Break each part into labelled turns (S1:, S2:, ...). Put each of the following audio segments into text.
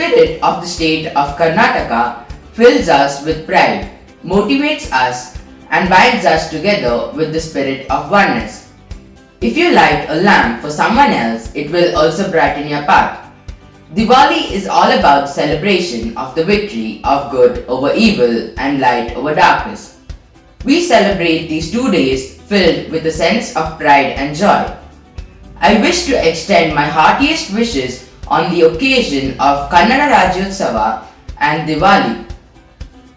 S1: spirit of the state of Karnataka fills us with pride, motivates us, and binds us together with the spirit of oneness. If you light a lamp for someone else, it will also brighten your path. Diwali is all about celebration of the victory of good over evil and light over darkness. We celebrate these 2 days filled with a sense of pride and joy. I wish to extend my heartiest wishes on the occasion of Kannada Rajyotsava and Diwali.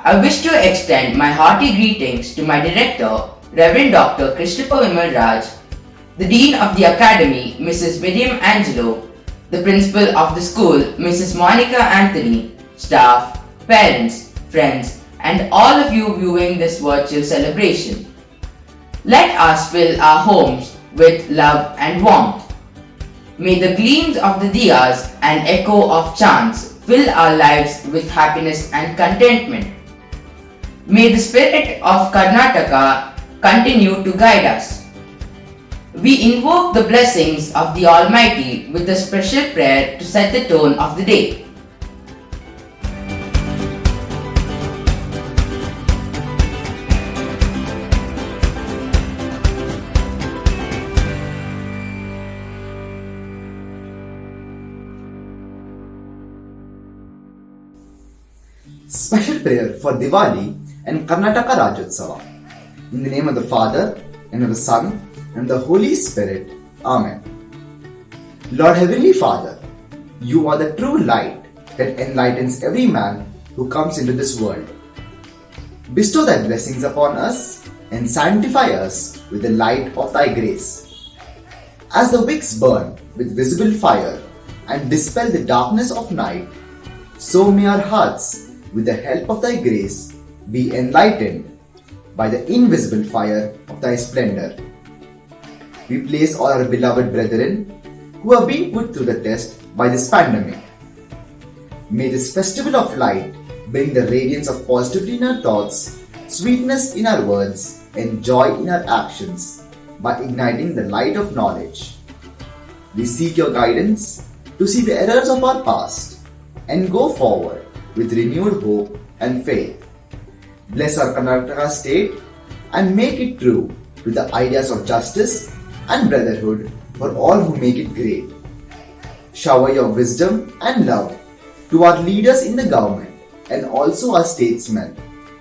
S1: I wish to extend my hearty greetings to my director, Reverend Dr. Christopher Vimal Raj, the Dean of the Academy, Mrs. Miriam Angelo, the Principal of the school, Mrs. Monica Anthony, staff, parents, friends, and all of you viewing this virtual celebration. Let us fill our homes with love and warmth. May the gleams of the diyas and echo of chants fill our lives with happiness and contentment. May the spirit of Karnataka continue to guide us. We invoke the blessings of the Almighty with a special prayer to set the tone of the day.
S2: Special prayer for Diwali and Karnataka Rajyotsava. In the name of the Father, and of the Son, and the Holy Spirit. Amen. Lord Heavenly Father, you are the true light that enlightens every man who comes into this world. Bestow thy blessings upon us and sanctify us with the light of thy grace. As the wicks burn with visible fire and dispel the darkness of night, so may our hearts, with the help of thy grace, be enlightened by the invisible fire of thy splendor. We place all our beloved brethren who have been put through the test by this pandemic. May this festival of light bring the radiance of positivity in our thoughts, sweetness in our words, and joy in our actions by igniting the light of knowledge. We seek your guidance to see the errors of our past and go forward with renewed hope and faith. Bless our Karnataka state and make it true to the ideas of justice and brotherhood for all who make it great. Shower your wisdom and love to our leaders in the government and also our statesmen,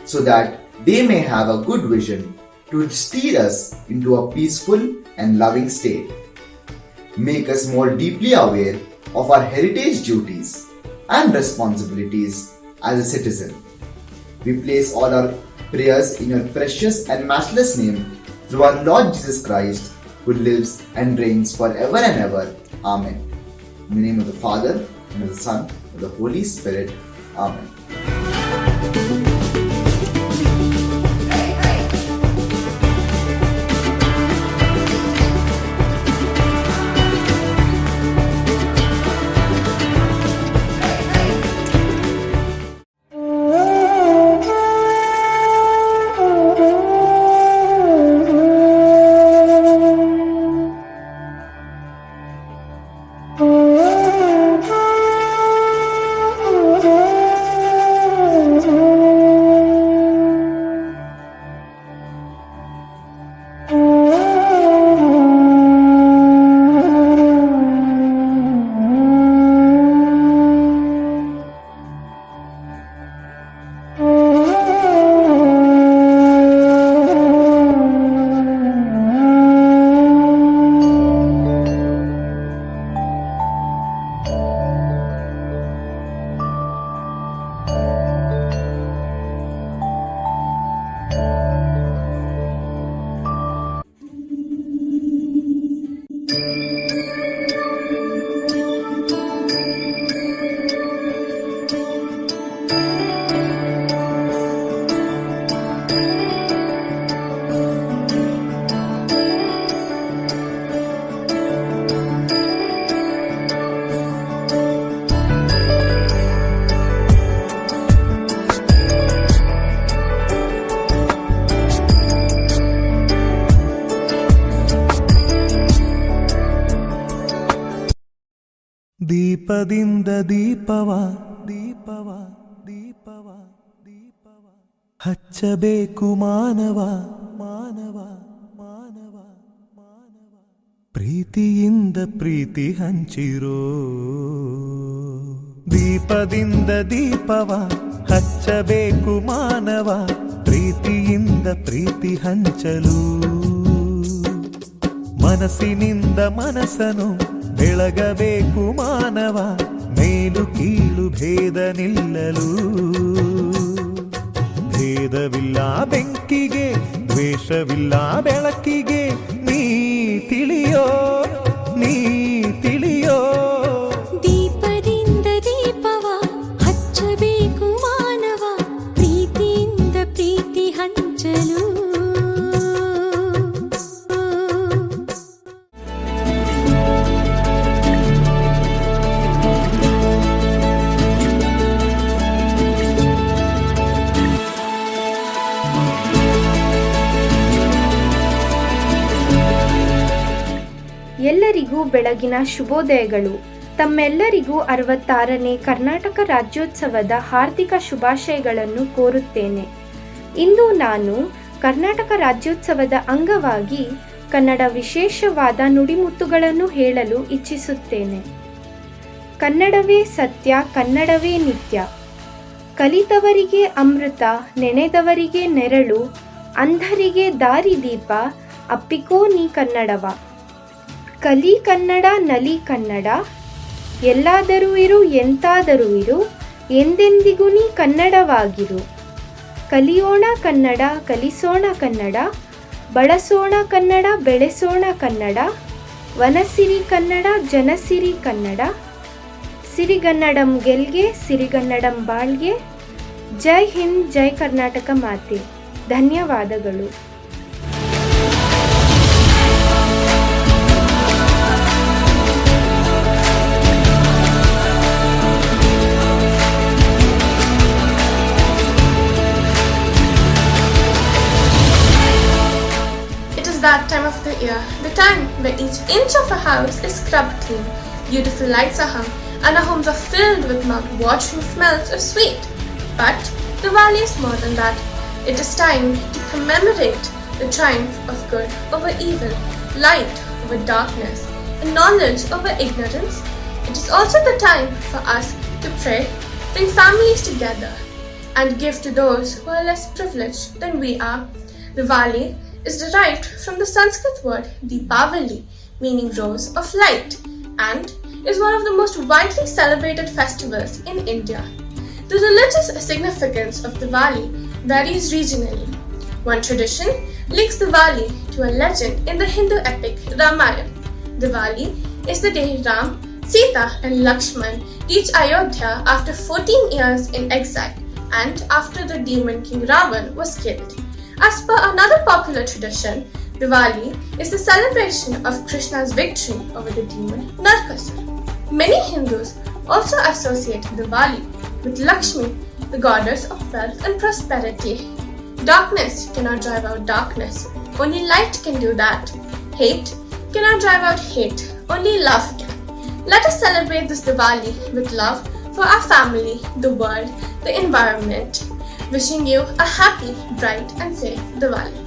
S2: so that they may have a good vision to steer us into a peaceful and loving state. Make us more deeply aware of our heritage duties and responsibilities as a citizen. We place all our prayers in your precious and matchless name through our Lord Jesus Christ, who lives and reigns forever and ever. Amen. In the name of the Father, and of the Son, and of the Holy Spirit. Amen.
S3: ದೀಪದಿಂದ ದೀಪವ ದೀಪವ ದೀಪವ ದೀಪವ ಹಚ್ಚಬೇಕು ಮಾನವ ಮಾನವ ಮಾನವ ಮಾನವ ಪ್ರೀತಿಯಿಂದ ಪ್ರೀತಿ ಹಂಚಿರೋ ದೀಪದಿಂದ ದೀಪವ ಹಚ್ಚಬೇಕು ಮಾನವ ಪ್ರೀತಿಯಿಂದ ಪ್ರೀತಿ ಹಂಚಲು ಮನಸ್ಸಿನಿಂದ ಮನಸ್ಸನು ಬೆಳಗಬೇಕು ಮಾನವ ಮೇಲು ಕೀಳು ಭೇದ ನಿಲ್ಲಲು ಭೇದವಿಲ್ಲ ಬೆಂಕಿಗೆ ದ್ವೇಷವಿಲ್ಲ ಬೆಳಕಿಗೆ ನೀ ತಿಳಿಯೋ ನೀ ತಿಳಿಯೋ
S4: ದೀಪದಿಂದ ದೀಪವ ಹಚ್ಚಬೇಕು ಮಾನವ ಪ್ರೀತಿಯಿಂದ ಪ್ರೀತಿ ಹಂಚಲು
S5: ಎಲ್ಲರಿಗೂ ಬೆಳಗಿನ ಶುಭೋದಯಗಳು. ತಮ್ಮೆಲ್ಲರಿಗೂ 66ನೇ ಕರ್ನಾಟಕ ರಾಜ್ಯೋತ್ಸವದ ಹಾರ್ದಿಕ ಶುಭಾಶಯಗಳನ್ನು ಕೋರುತ್ತೇನೆ. ಇಂದು ನಾನು ಕರ್ನಾಟಕ ರಾಜ್ಯೋತ್ಸವದ ಅಂಗವಾಗಿ ಕನ್ನಡ ವಿಶೇಷವಾದ ನುಡಿಮುತ್ತುಗಳನ್ನು ಹೇಳಲು ಇಚ್ಛಿಸುತ್ತೇನೆ. ಕನ್ನಡವೇ ಸತ್ಯ, ಕನ್ನಡವೇ ನಿತ್ಯ. ಕಲಿತವರಿಗೆ ಅಮೃತ, ನೆನೆದವರಿಗೆ ನೆರಳು, ಅಂಧರಿಗೆ ದಾರಿದೀಪ, ಅಪ್ಪಿಕೋ ನೀ ಕನ್ನಡವ. ಕಲಿ ಕನ್ನಡ, ನಲಿ ಕನ್ನಡ, ಎಲ್ಲಾದರೂ ಇರು, ಎಂತಾದರೂ ಇರು, ಎಂದೆಂದಿಗೂ ನೀ ಕನ್ನಡವಾಗಿರು. ಕಲಿಯೋಣ ಕನ್ನಡ, ಕಲಿಸೋಣ ಕನ್ನಡ, ಬಳಸೋಣ ಕನ್ನಡ, ಬೆಳೆಸೋಣ ಕನ್ನಡ. ವನಸಿರಿ ಕನ್ನಡ, ಜನಸಿರಿ ಕನ್ನಡ. ಸಿರಿಗನ್ನಡಂ ಗೆಲ್ಗೆ, ಸಿರಿಗನ್ನಡಂ ಬಾಳ್ಗೆ. ಜೈ ಹಿಂದ್, ಜೈ ಕರ್ನಾಟಕ ಮಾತೆ. ಧನ್ಯವಾದಗಳು.
S6: That time of the year, the time where each inch of a house is scrubbed clean, beautiful lights are hung, and our homes are filled with mouth-watering smells of sweet. But Diwali is more than that. It is time to commemorate the triumph of good over evil, light over darkness, and knowledge over ignorance. It is also the time for us to pray, bring families together, and give to those who are less privileged than we are. Diwali is derived from the Sanskrit word Deepavali, meaning rose of light, and is one of the most widely celebrated festivals in India. The religious significance of Diwali varies regionally. One tradition links Diwali to a legend in the Hindu epic Ramayana. Diwali is the day Ram, Sita and Lakshman reach Ayodhya after 14 years in exile and after the demon king Ravan was killed. As per another popular tradition, Diwali is the celebration of Krishna's victory over the demon Narkasur. Many Hindus also associate Diwali with Lakshmi, the goddess of wealth and prosperity. Darkness cannot drive out darkness, only light can do that. Hate cannot drive out hate, only love can. Let us celebrate this Diwali with love for our family, the world, the environment. Wishing you a happy, bright and safe Diwali.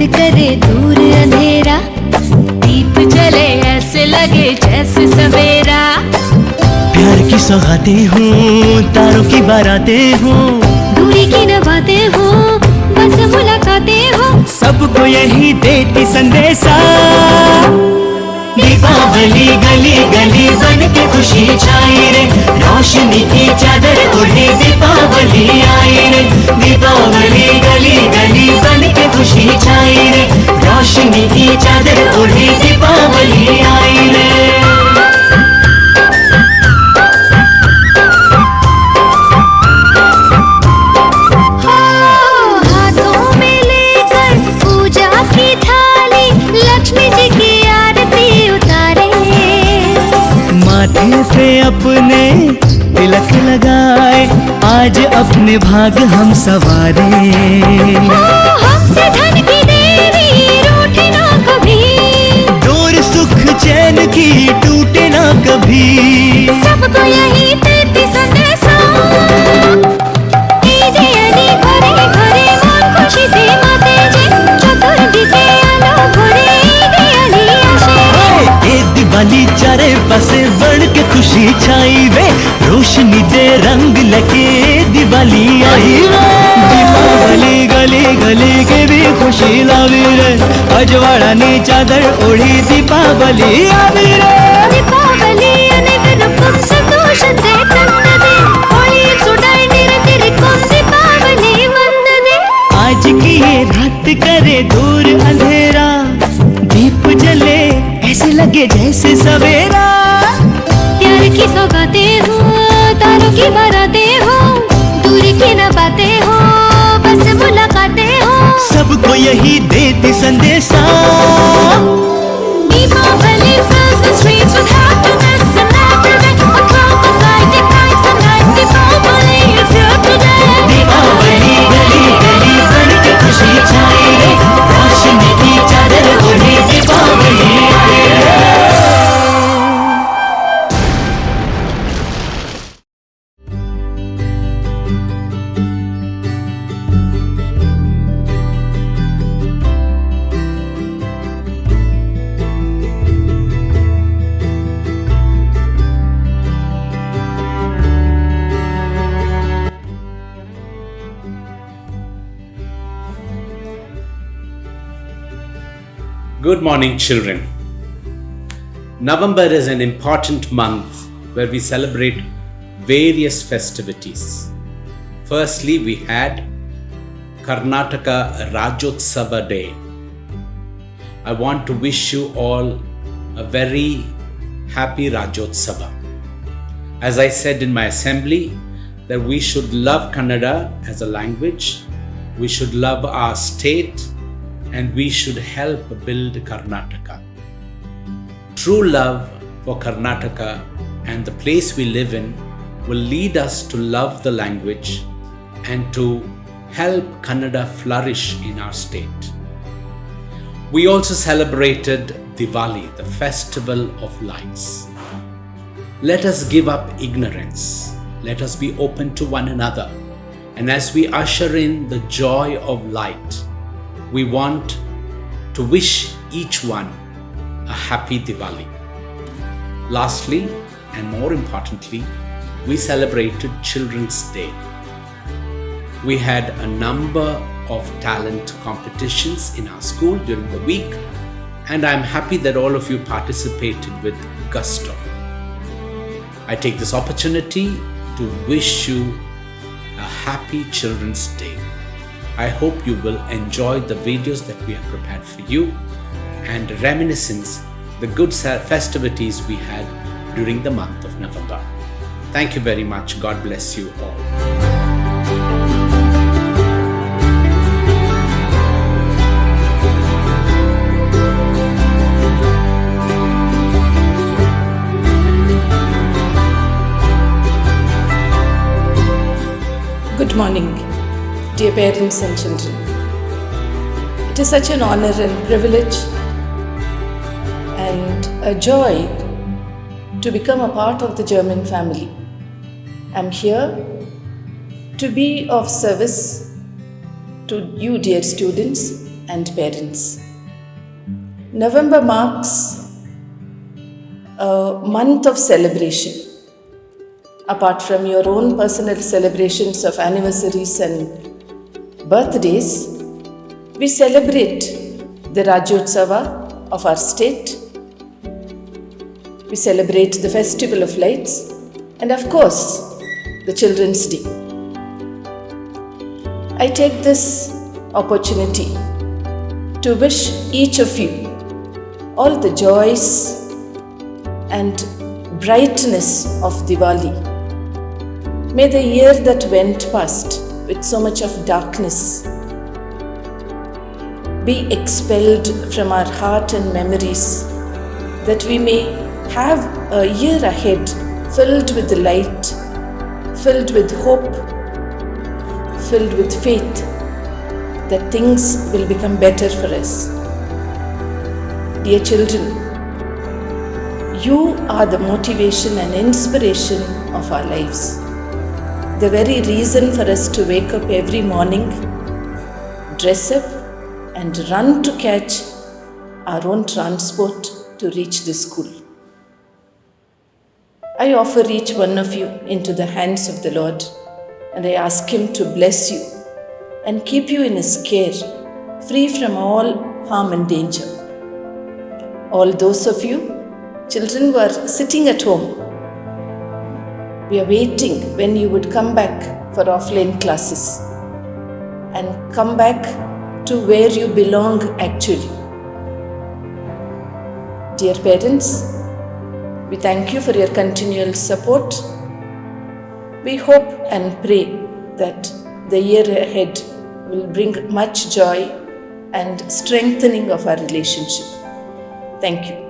S4: करे दूर अंधेरा, दीप जले ऐसे लगे जैसे सवेरा।
S7: प्यार की सौगातें हूँ, तारों की बारातें हूँ,
S4: दूरी की न बातें हो, बस मुलाकातें हो,
S7: सबको यही देती संदेशा। दीपावली गली गली बन के खुशी छाई रे, रोशनी की चादर ओढ़े दीपावली आई रे। दीपावली गली गली बन के खुशी छाई रे, रोशनी की चादर ओढ़े दीपावली आई रे।
S4: हाथों में लेकर पूजा की थाली, लक्ष्मी जी की आरती उतारे।
S7: माथे पे अपने तिलक लगाए, आज अपने भाग हम सवारे।
S4: हमसे धन की देवी रूठे ना कभी,
S7: डोर सुख चैन की टूटे ना कभी।
S4: सबको यही देती संदेशा। डीजे अली घरे घरे मन खुशी से माते जे, चतुर्दिके आलो घरे अली आशे।
S7: ए दिवाली चारे पासे बढ़ के खुशी छाई वे, रोशनी दे रंग लगे दिवाली आई वे। दीपावली गली गली के भी खुशी लावी रे, अजवाड़ा नी चादर ओढ़ी दीपावली आवी रे।
S4: दीपावली अनेक रूपम संतोष से ತಂದದೆ, ಹೋಳಿ ಸುಡಾಯಿ ನಿರತಿರಿಕೊಂ दीपावली वंदने।
S7: आज की ये रात करे दूर अंधेरा, दीप जले ऐसे लगे जैसे सवेरा।
S4: प्यार की सौगातें हो, तारों की बारातें हो, दूरी की न बातें हो, बस मुलाकातें हो,
S7: सबको यही देती संदेशा।
S4: Deepawali fills the streets with happiness and laughter. A crowd of light ignites the night. Deepawali is here today.
S7: Deepawali गली गली बन के खुशी छाई रे, रोशनी की चादर ओढ़े दीपावली आई रे।
S8: Good morning, children. November is an important month where we celebrate various festivities. Firstly, we had Karnataka Rajyotsava Day. I want to wish you all a very happy Rajyotsava. As I said in my assembly, that we should love Kannada as a language, we should love our state, and we should help build Karnataka. True love for Karnataka and the place we live in will lead us to love the language and to help Kannada flourish in our state. We also celebrated Diwali, the festival of lights. Let us give up ignorance. Let us be open to one another. And as we usher in the joy of light, we want to wish each one a happy Diwali. Lastly, and more importantly, we celebrated Children's Day. We had a number of talent competitions in our school during the week, and I'm happy that all of you participated with gusto. I take this opportunity to wish you a happy Children's Day. I hope you will enjoy the videos that we have prepared for you and reminiscence the good festivities we had during the month of November. Thank you very much. God bless you all.
S9: Good morning, dear parents and children. It is such an honor and privilege and a joy to become a part of the German family. I'm here to be of service to you, dear students, and parents. November marks a month of celebration. Apart from your own personal celebrations of anniversaries and birthdays, we celebrate the Rajyotsava of our state. We celebrate the Festival of Lights and of course the Children's Day. I take this opportunity to wish each of you all the joys and brightness of Diwali. May the year that went past with so much of darkness be expelled from our heart and memories, that we may have a year ahead filled with light, filled with hope, filled with faith that things will become better for us. Dear children, you are the motivation and inspiration of our lives. The very reason for us to wake up every morning, dress up and run to catch our own transport to reach the school. I offer each one of you into the hands of the Lord, and I ask Him to bless you and keep you in His care, free from all harm and danger. All those of you, children who are sitting at home, we are waiting when you would come back for offline classes and come back to where you belong actually. Dear parents, we thank you for your continual support. We hope and pray that the year ahead will bring much joy and strengthening of our relationship. Thank you.